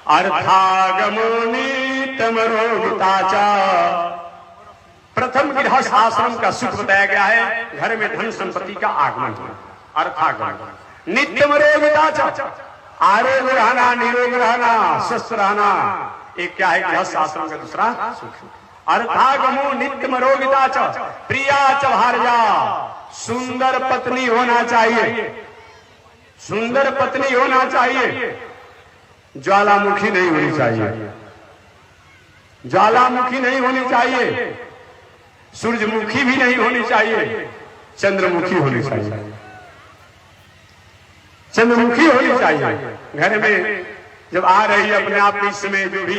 अर्थागमोनितमरोगिताचा। प्रथम गृहस्थ आश्रम का सुख बताया गया है, घर में धन संपत्ति का आगमन होना, अर्थागमन। नित्यम रोगिताचा, आरोग्य रहना, निरोग रहना, स्वस्थ रहना, एक क्या है गृहस्थ आश्रम का दूसरा सुख। अर्थागमो नित्यम रोगिताचा प्रिया च भार्या, सुंदर पत्नी होना चाहिए, सुंदर पत्नी होना चाहिए, ज्वालामुखी नहीं होनी चाहिए, ज्वालामुखी नहीं होनी चाहिए, सूरजमुखी भी नहीं होनी चाहिए, चंद्रमुखी होनी चाहिए, चंद्रमुखी होनी चाहिए। घर में जब आ रही है अपने आप इस समय जो भी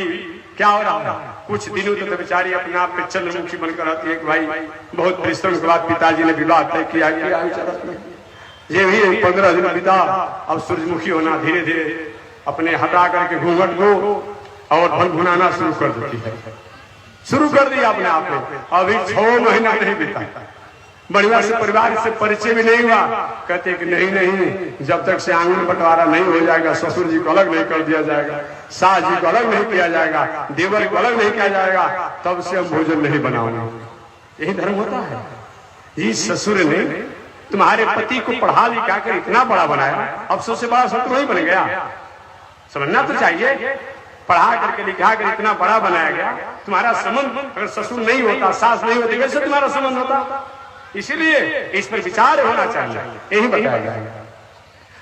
क्या हो रहा है, कुछ दिनों तक तो बेचारी अपने आप पे चंद्रमुखी बनकर आती है कि भाई बहुत परिश्रम के बाद पिताजी ने विवाह तय किया, ये भी 15 दिन बीता, अब सूरजमुखी होना धीरे धीरे अपने हटा करके घूंघट को और भनभुनाना शुरू कर देती है, शुरू कर दिया अपने आप में। अभी 6 महीना नहीं बीता, बढ़िया से परिवार से परिचय भी नहीं हुआ, कहते कि नहीं नहीं, जब तक से आंगन बंटवारा नहीं हो जाएगा, ससुर जी को अलग नहीं कर दिया जाएगा, सास जी को अलग नहीं किया जाएगा, देवर को अलग नहीं किया जाएगा, तब से हम भोजन नहीं बनाओगे। यही धर्म होता है। इस ससुर ने तुम्हारे पति को पढ़ा लिखा कर इतना बड़ा बनाया, अब सबसे बड़ा शत्रु नहीं बन गया, समझना तो चाहिए। पढ़ा करके लिखा कर इतना बड़ा बनाया गया, तुम्हारा संबंध अगर ससुर नहीं होता, सास नहीं होती, वैसे तुम्हारा संबंध होता। इसीलिए इस पर विचार होना चाहिए, यही बताया गया।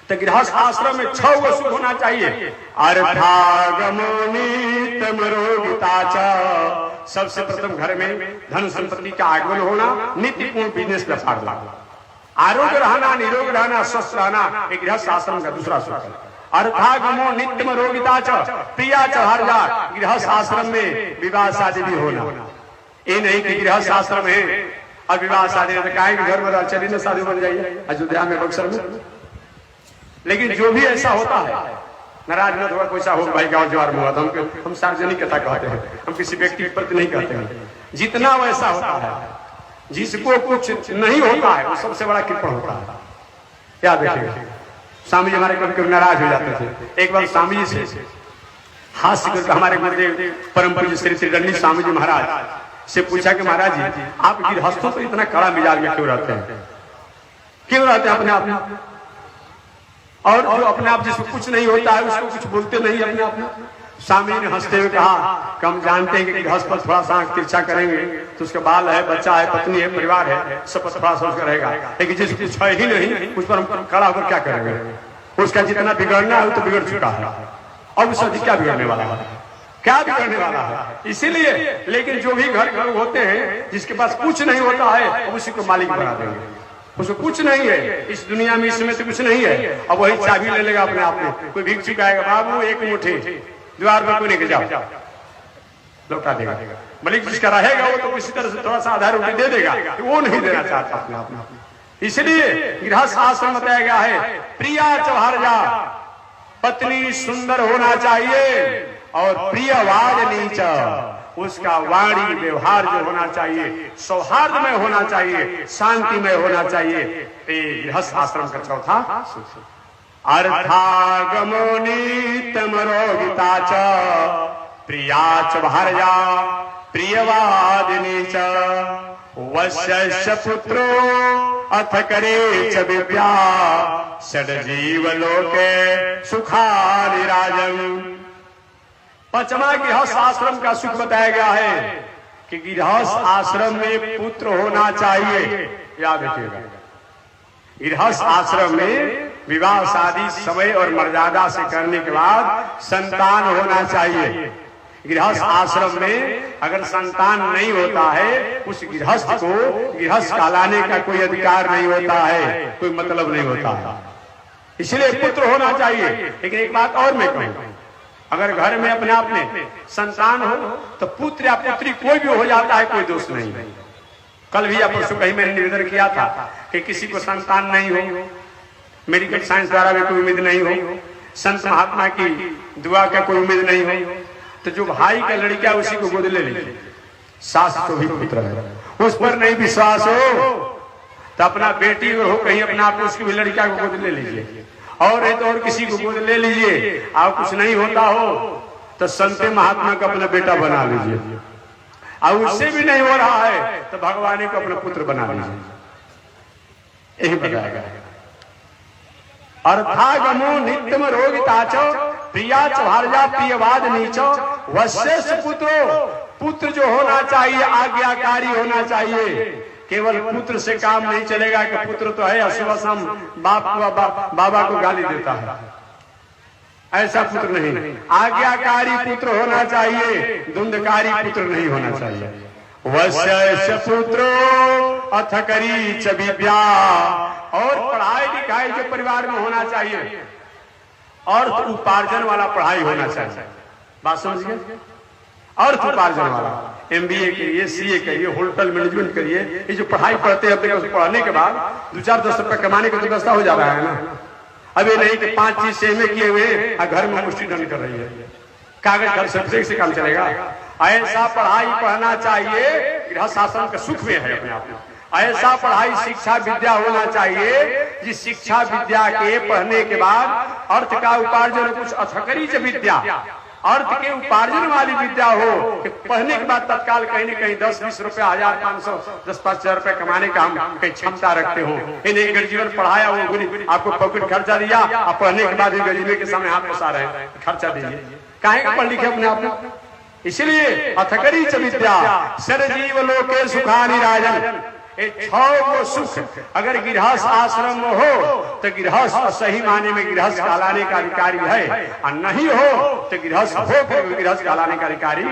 तो गृहस्थ आश्रम में 6 गो सुख होना चाहिए। अर्थागमोनितमरोगिताचा, सबसे प्रथम घर में धन संपत्ति का आगमन होना, नीतिपूर्ण बिजनेस व्यापार लाभ, आरोग्य रहना, निरोग रहना, स्वस्थ रहना, एक गृहस्थ आश्रम का दूसरा सुख। अर्थागमो नित्यम रोगिताचा प्रिया च भार्या, गृहस्थ आश्रम में विवाह शादी भी होना। ये नहीं कि गृहस्थ आश्रम है और विवाह शादी तो काहे घर में चली ना शादी बन जाइए अयोध्या में, बक्सर में। लेकिन जो भी ऐसा होता है, नाराज मत होगा, कोई सा हो भाई गाँव जवार में हुआ, हम सार्वजनिक कथा कहते हैं, हम किसी व्यक्ति के प्रति नहीं कहते हैं। जितना वैसा होता है, जिसको कुछ नहीं होता है वो सबसे बड़ा कृपण होता है। क्या देखिएगा, स्वामी जी हमारे कभी नाराज हो जाते थे। एक बार स्वामी जी से हास्य करके हमारे गुरुदेव परम पूज्य श्री श्री दंडी स्वामी जी महाराज से पूछा कि महाराज जी आप गृहस्थों तो इतना कड़ा मिजाज में क्यों रहते हैं, क्यों रहते हैं अपने आप में, और जो अपने आप जिसको कुछ नहीं होता है उसको कुछ बोलते नहीं अपने आप में। स्वामी ने हंसते हुए कहा कि हम जानते हैं कि गृहस्थ पर थोड़ा सा तिरछा करेंगे तो उसके बाल है, बच्चा है, पत्नी है, परिवार है, सब पर थोड़ा सा उसका रहेगा, लेकिन जिसको कुछ है ही नहीं उस पर हम खड़ा होकर क्या करेंगे। उसका जितना बिगड़ना है वो तो बिगड़ चुका है, अब उससे अधिक क्या बिगड़ने वाला है, क्या बिगड़ने वाला है। इसीलिए लेकिन जो भी घर होते हैं जिसके पास कुछ नहीं होता है उसी को मालिक बना देंगे, उसको कुछ नहीं है इस दुनिया में, इसमें तो कुछ नहीं है, अब वही चाबी ले लेगा अपने आप में। कोई भिक्षुक आएगा, बाबू एक मुट्ठी द्वार पर कोई नहीं, जाओ लौटा देगा। मलिक जिसका रहेगा वो तो किसी तरह से थोड़ा सा आधार रोटी दे देगा, वो नहीं देना चाहता अपने आप में। इसलिए गृहस्थ आश्रम बताया गया है, प्रिया च भार्या, पत्नी सुंदर होना चाहिए और प्रियवाद नीच, उसका वाणी व्यवहार जो होना चाहिए सौहार्द में होना चाहिए, शांति में होना चाहिए। गृहस्थ आश्रम का चौथा सुख। अर्थागमो नित्यमरोगिताच प्रिया च भार्या प्रियवादिनी च, वश्य पुत्रो अथ करे च विद्या, षड्जीव लोके सुखानि राजन्। पांचवा गृहस्थ आश्रम का सुख बताया गया है कि गृहस्थ आश्रम में पुत्र होना चाहिए। याद रखिएगा, गृहस्थ आश्रम में विवाह शादी समय और मर्यादा से करने के बाद संतान होना चाहिए। गृहस्थ आश्रम में अगर संतान नहीं होता है उस गृहस्थ को गृहस्थ कहलाने का कोई अधिकार नहीं होता है, कोई मतलब नहीं होता है। इसलिए पुत्र होना चाहिए। लेकिन एक बात और मैं कहूँ, अगर घर में अपने आप में संतान हो तो पुत्र या पुत्री कोई भी हो जाता है, कोई दोष नहीं। कल भी या परसों कहीं मैंने निवेदन किया था कि किसी को संतान नहीं हो, मेडिकल साइंस द्वारा भी कोई उम्मीद नहीं हो, संत महात्मा की दुआ का कोई उम्मीद नहीं हो, तो जो भाई का लड़का उसी को गोद ले लीजिए। सास तो भी पुत्र है, उस पर नहीं विश्वास हो तो अपना बेटी अगर हो कहीं अपना आप उसकी भी लड़का को गोद ले लीजिए, और नहीं तो और किसी को गोद ले लीजिए। और कुछ नहीं होता हो तो संत महात्मा का अपना बेटा बना लीजिए, और उससे भी नहीं हो रहा है तो भगवान को अपना पुत्र बना लीजिए। यही बताएगा। अर्थागमो नित्यम रोगिताचो प्रिया चभार्या प्रियवाद नीचो वश्येष पुत्रो, पुत्र जो होना चाहिए आज्ञाकारी होना चाहिए। केवल पुत्र से काम नहीं चलेगा कि पुत्र तो है सुबह शाम बाबा को गाली देता है, ऐसा पुत्र नहीं। आज्ञाकारी पुत्र होना चाहिए, धुंधकारी पुत्र नहीं होना चाहिए। वश्य पुत्रो अथ करी च विद्या, और पढ़ाई लिखाई जो परिवार में होना चाहिए, और उपार्जन वाला पढ़ाई होना चाहिए। बात समझ गए? अर्थ उपार्जन वाला, MBA करिए, CA करिए, होटल मैनेजमेंट करिए, ये जो पढ़ाई पढ़ते हैं पढ़ने के बाद 2-4-10 रुपए कमाने की व्यवस्था हो जा रहा है ना। अब ये नहीं कि 5 चीज से MA किए हुए और घर में मुष्टि दंड कर रही है, कागज घर सर्टिफिकेट से काम चलेगा। ऐसा पढ़ाई पढ़ना चाहिए, गृह शासन का सुख में है अपने आप में। ऐसा पढ़ाई शिक्षा विद्या होना चाहिए जिस शिक्षा विद्या के पढ़ने के बाद अर्थ का उपार्जन, कुछ अथकरी च विद्या, अर्थ के उपार्जन वाली विद्या हो कि पढ़ने के बाद तत्काल कहीं न कहीं 10-20 रुपए, 1000-500, 10-5 हजार रुपए कमाने का हम कहीं क्षमता रखते हो। इन्हें एक जीवन पढ़ाया, वो आपको पॉकेट खर्चा दिया, आप पढ़ने के बाद गरीबी के सामने हाथ पसा रहे हैं, खर्चा दीजिए, काहे का पढ़ लिखे अपने आप में। इसलिए अथकरी च विद्या सरजीव लोके सुखानि राजन, छो सुख अगर गृहस्थ आश्रम में हो तो गृहस्थ सही माने में गृहस्थ कहलाने का अधिकारी है, और नहीं हो तो गृहस्थ हो गृहस्थ कहलाने का अधिकारी